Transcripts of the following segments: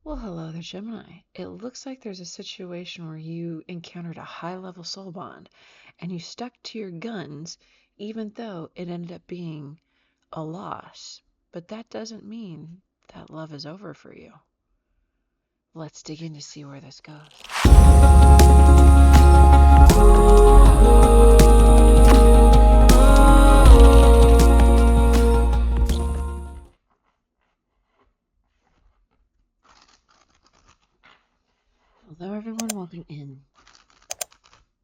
Well, hello there, Gemini. It looks like there's a situation where you encountered a high-level soul bond and you stuck to your guns even though it ended up being a loss. But that doesn't mean that love is over for you. Let's dig in to see where this goes. Hello, everyone. Welcome in.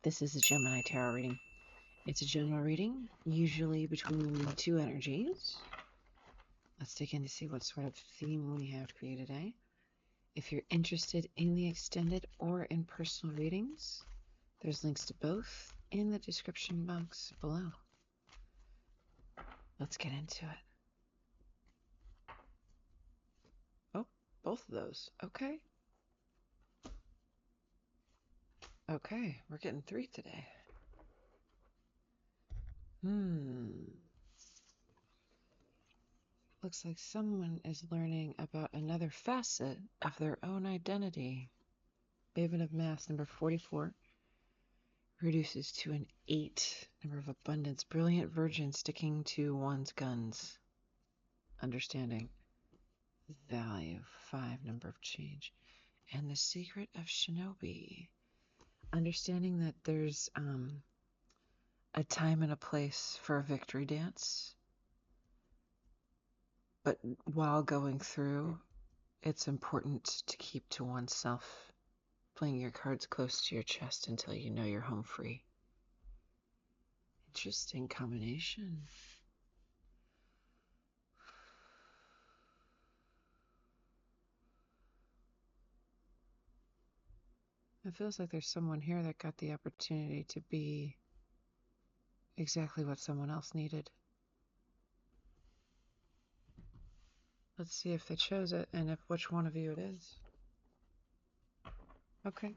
This is a Gemini tarot reading. It's a general reading, usually between two energies. Let's dig in to see what sort of theme we have for you today. If you're interested in the extended or in personal readings, there's links to both in the description box below. Let's get into it. Oh, both of those. Okay. Okay, we're getting 3 today. Looks like someone is learning about another facet of their own identity. Maven of Mass, number 44, reduces to an 8, number of abundance. Brilliant virgin sticking to one's guns. Understanding. Value, 5, number of change. And the secret of Shinobi. Understanding that there's a time and a place for a victory dance. But while going through, it's important to keep to oneself, playing your cards close to your chest until you know you're home free. Interesting combination. It feels like there's someone here that got the opportunity to be exactly what someone else needed. Let's see if they chose it and if which one of you it is. Okay.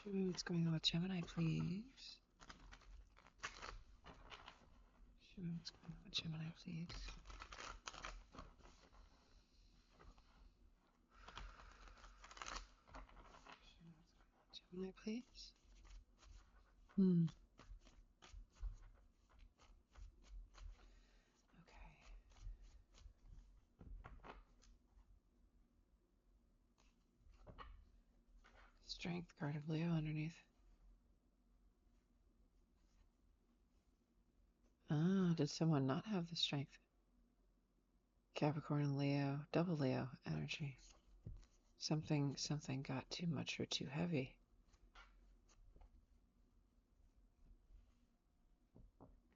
Show me what's going on with Gemini, please. Show me what's going on with Gemini, please. Gemini, please. Okay. Strength card of Leo underneath. Ah, did someone not have the strength? Capricorn, Leo, double Leo energy. Something got too much or too heavy.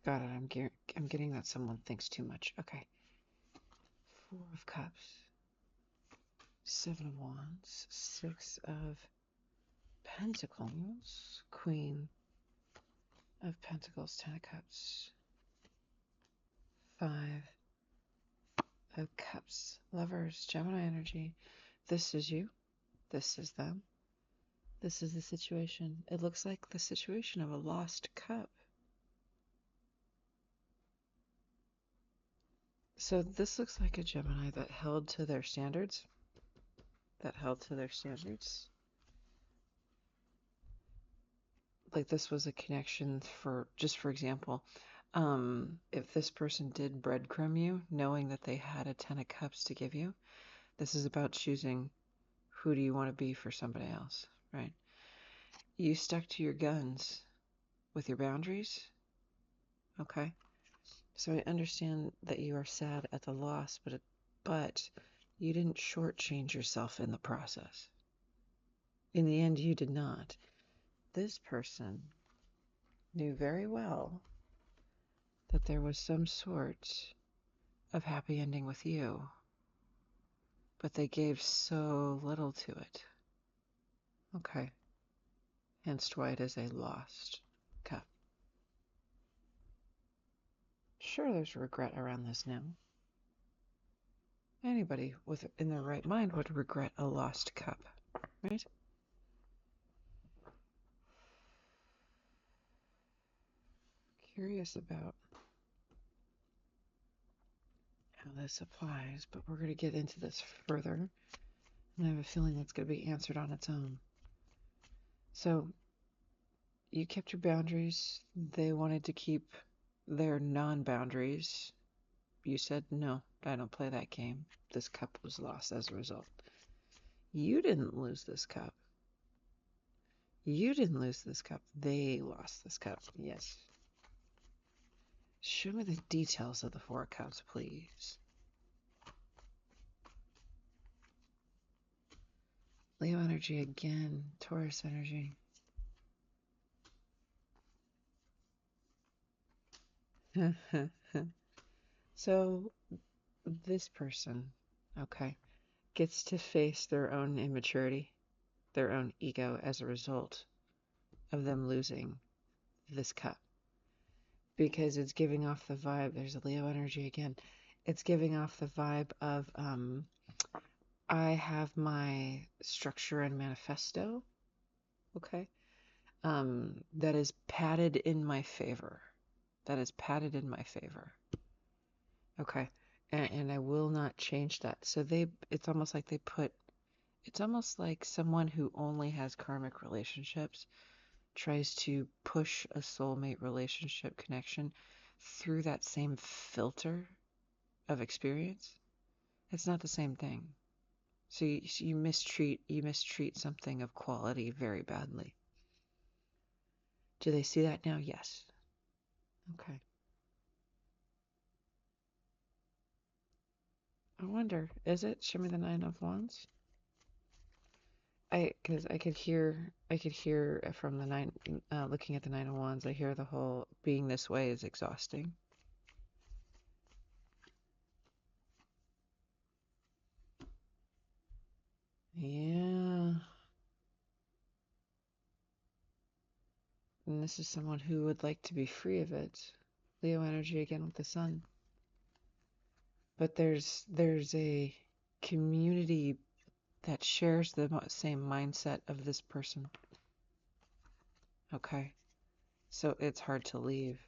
Got it. I'm getting that someone thinks too much. Okay. 4 of Cups. 7 of Wands. 6 of Pentacles. Queen of Pentacles. 10 of Cups. 5 of Cups. Lovers. Gemini energy. This is you. This is them. This is the situation. It looks like the situation of a lost cup. So this looks like a Gemini that held to their standards. Like this was a connection for example, if this person did breadcrumb you, knowing that they had a 10 of Cups to give you, this is about choosing who do you want to be for somebody else, right? You stuck to your guns with your boundaries, okay? So I understand that you are sad at the loss, but you didn't shortchange yourself in the process. In the end, you did not. This person knew very well that there was some sort of happy ending with you, but they gave so little to it. Okay. Hence why it is a lost cup. Sure, there's regret around this now. Anybody in their right mind would regret a lost cup, right? Curious about how this applies, but we're going to get into this further. And I have a feeling that's going to be answered on its own. So, you kept your boundaries. They wanted to keep their non-boundaries. You said, no, I don't play that game. This cup was lost as a result. You didn't lose this cup. You didn't lose this cup. They lost this cup. Yes. Show me the details of the Four of Cups, please. Leo energy again. Taurus energy. So, this person, okay, gets to face their own immaturity, their own ego as a result of them losing this cup. Because it's giving off the vibe, there's a Leo energy again. It's giving off the vibe of, I have my structure and manifesto, okay, that is padded in my favor. That is padded in my favor. Okay. And I will not change that. So it's almost like it's almost like someone who only has karmic relationships tries to push a soulmate relationship connection through that same filter of experience. It's not the same thing. So you mistreat something of quality very badly. Do they see that now? Yes. Okay. I wonder, is it? Show me the Nine of Wands. Because I could hear from the looking at the Nine of Wands, I hear the whole being this way is exhausting. Yeah. And this is someone who would like to be free of it. Leo energy again with the sun. But there's a community that shares the same mindset of this person. Okay. So it's hard to leave.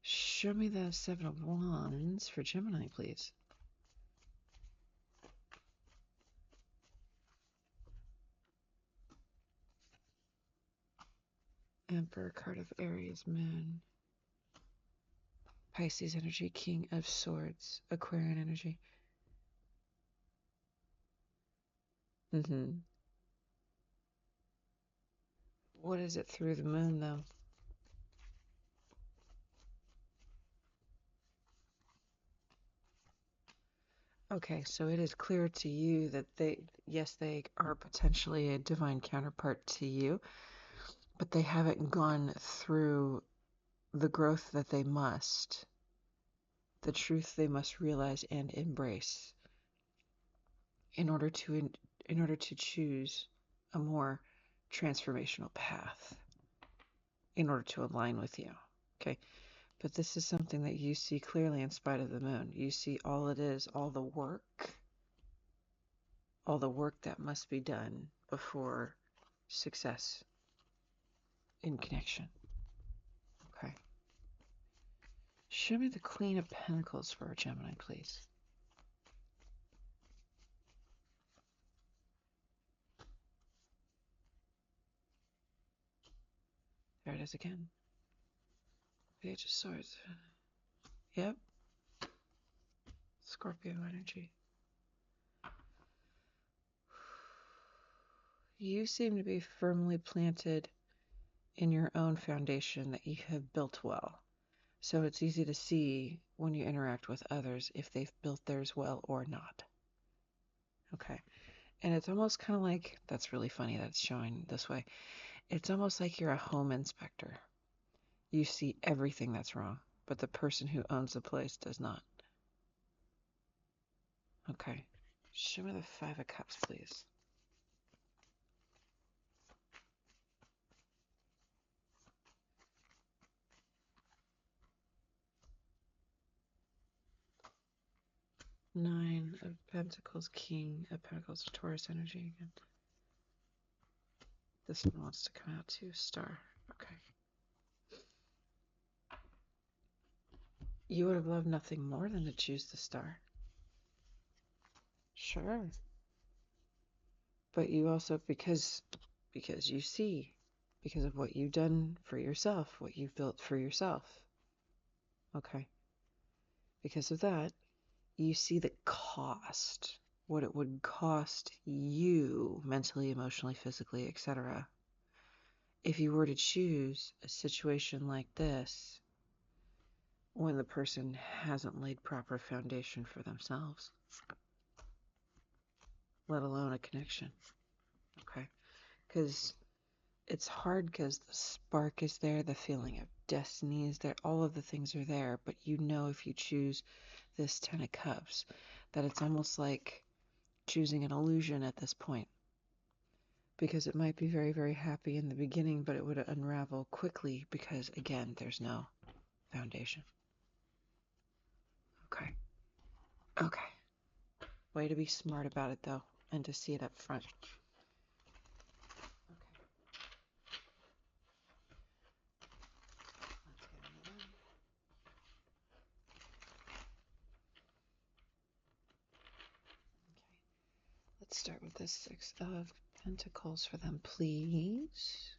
Show me the Seven of Wands for Gemini, please. Emperor, card of Aries, Moon. Pisces energy, King of Swords, Aquarian energy. What is it through the moon, though? Okay, so it is clear to you that yes, they are potentially a divine counterpart to you, but they haven't gone through the growth that they must, the truth they must realize and embrace in order to choose a more transformational path, in order to align with you. Okay. But this is something that you see clearly in spite of the moon. You see all it is, all the work that must be done before success in connection. Okay. Show me the Queen of Pentacles for a Gemini, please. There it is again. Page of Swords. Yep. Scorpio energy. You seem to be firmly planted in your own foundation that you have built well. So it's easy to see when you interact with others if they've built theirs well or not. Okay. And it's almost kind of like, that's really funny that it's showing this way. It's almost like you're a home inspector. You see everything that's wrong, but the person who owns the place does not. Okay. Show me the Five of Cups, please. Nine of Pentacles, King of Pentacles, Taurus energy again. This one wants to come out too. Star. Okay. You would have loved nothing more than to choose the star. Sure. But you also, because you see, because of what you've done for yourself, what you've built for yourself. Okay. Because of that, you see the cost, what it would cost you mentally, emotionally, physically, etc. if you were to choose a situation like this when the person hasn't laid proper foundation for themselves, let alone a connection. Okay? Because it's hard because the spark is there, the feeling of destiny is there, all of the things are there, but you know if you choose this Ten of Cups that it's almost like choosing an illusion at this point. Because it might be very, very happy in the beginning, but it would unravel quickly because, again, there's no foundation. Okay. Okay. Way to be smart about it, though, and to see it up front. Let's start with this Six of Pentacles for them, please.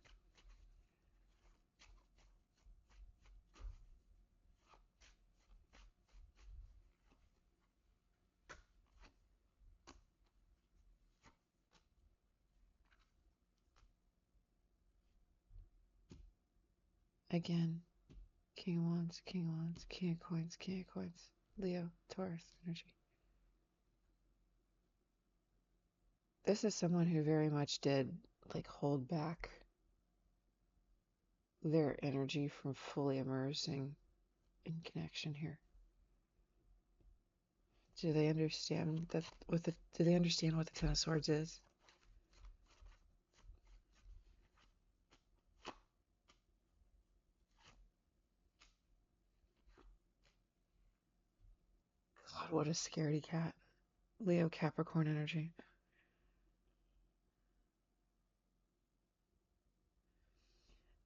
Again, King of Wands, King of Wands, King of Coins, King of Coins, Leo, Taurus energy. This is someone who very much did hold back their energy from fully immersing in connection here. Do they understand that do they understand what the Ten of Swords is? God, what a scaredy cat. Leo, Capricorn energy.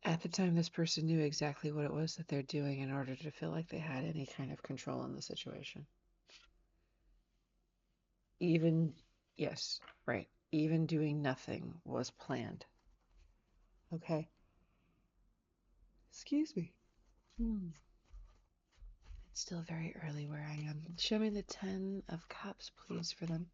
At the time, this person knew exactly what it was that they're doing in order to feel like they had any kind of control in the situation. Even, yes, right. Even doing nothing was planned. Okay. Excuse me. It's still very early where I am. Show me the Ten of Cups, please, for them.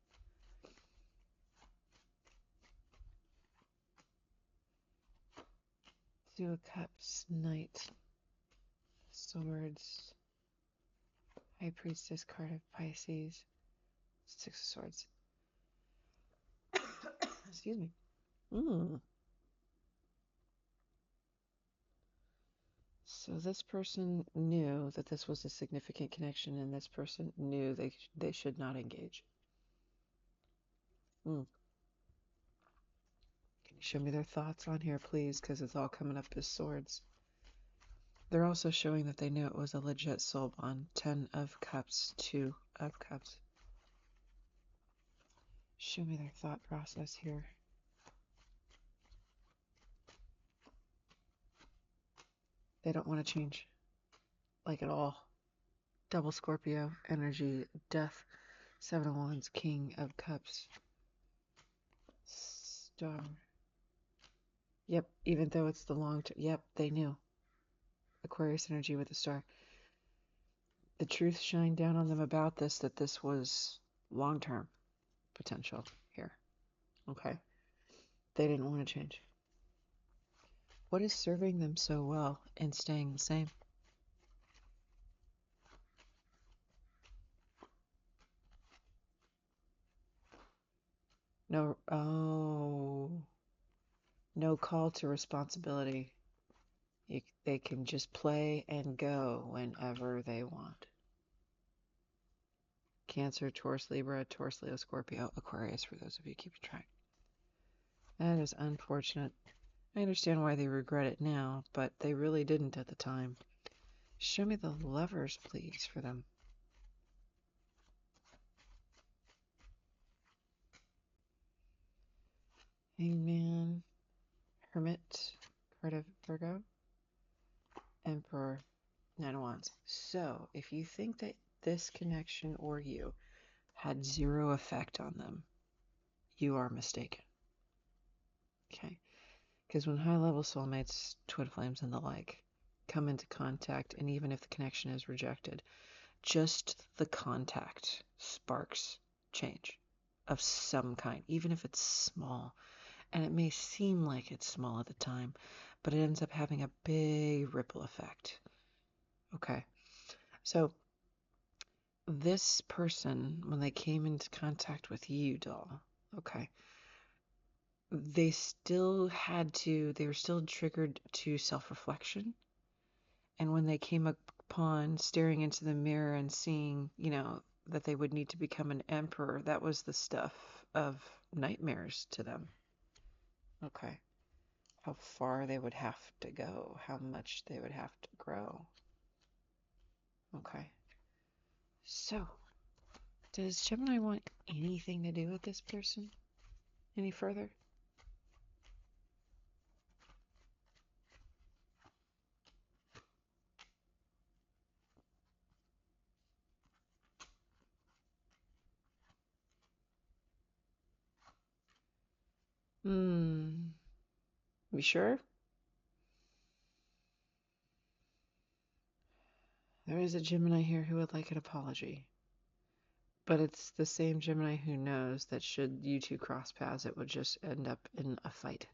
Two of Cups, Knight, Swords, High Priestess, card of Pisces, Six of Swords. Excuse me. So this person knew that this was a significant connection, and this person knew they should not engage. Can you show me their thoughts on here, please? Because it's all coming up as swords. They're also showing that they knew it was a legit soul bond. 10 of Cups, 2 of Cups. Show me their thought process here. They don't want to change. Like at all. Double Scorpio energy, Death, 7 of Wands, King of Cups, Star. Yep, even though it's the long term. Yep, they knew. Aquarius energy with the star. The truth shined down on them about this, that this was long-term potential here. Okay. They didn't want to change. What is serving them so well in staying the same? No, no call to responsibility. They can just play and go whenever they want. Cancer, Taurus, Libra, Taurus, Leo, Scorpio, Aquarius, for those of you keeping track. That is unfortunate. I understand why they regret it now, but they really didn't at the time. Show me the Lovers, please, for them. Hangman, Hermit, card of Virgo, Emperor, Nine of Wands. So if you think that this connection or you had zero effect on them, you are mistaken. Okay? Because when high-level soulmates, twin flames, and the like come into contact, and even if the connection is rejected, just the contact sparks change of some kind, even if it's small. And it may seem like it's small at the time, but it ends up having a big ripple effect. Okay. So this person, when they came into contact with you, doll, okay, they were still triggered to self-reflection. And when they came upon staring into the mirror and seeing, that they would need to become an emperor, that was the stuff of nightmares to them. Okay. How far they would have to go, how much they would have to grow. Okay. So, does Gemini want anything to do with this person any further? You sure? There is a Gemini here who would like an apology. But it's the same Gemini who knows that should you two cross paths, it would just end up in a fight.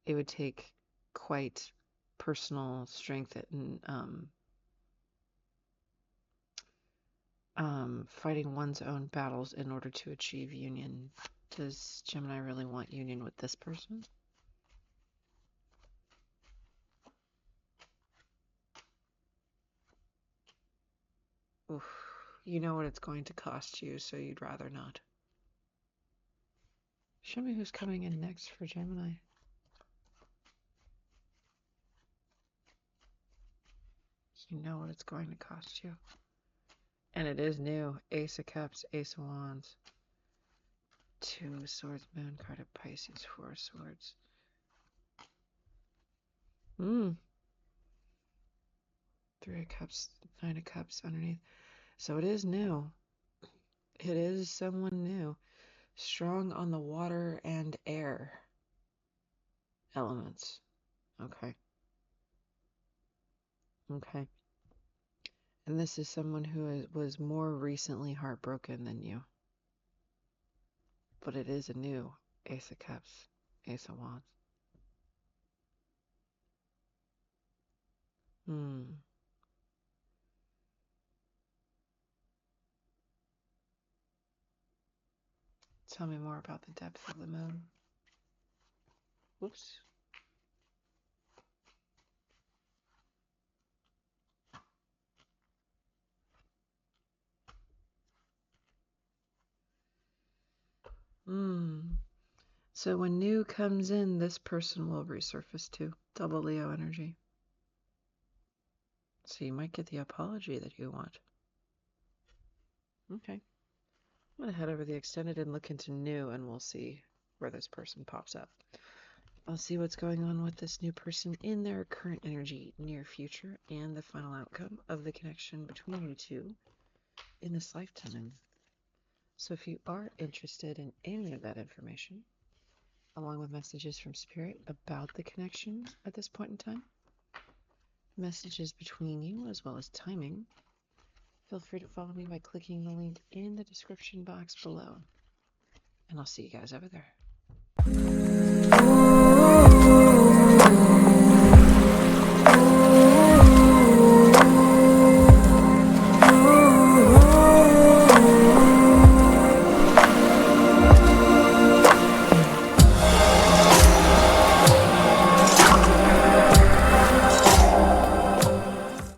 It would take quite personal strength and fighting one's own battles in order to achieve union. Does Gemini really want union with this person? Oof. You know what it's going to cost you, so you'd rather not. Show me who's coming in next for Gemini. You know what it's going to cost you. And it is new. Ace of Cups, Ace of Wands. Two of Swords, Moon card of Pisces, Four of Swords. Three of Cups, Nine of Cups underneath. So it is new. It is someone new. Strong on the water and air elements. Okay. Okay. And this is someone who was more recently heartbroken than you. But it is a new Ace of Cups, Ace of Wands. Tell me more about the depth of the moon. Whoops. So when new comes in, this person will resurface too. Double Leo energy. So you might get the apology that you want. Okay. I'm going to head over the extended and look into new, and we'll see where this person pops up. I'll see what's going on with this new person in their current energy, near future, and the final outcome of the connection between you two in this lifetime. So if you are interested in any of that information, along with messages from Spirit about the connection at this point in time, messages between you as well as timing, feel free to follow me by clicking the link in the description box below. And I'll see you guys over there.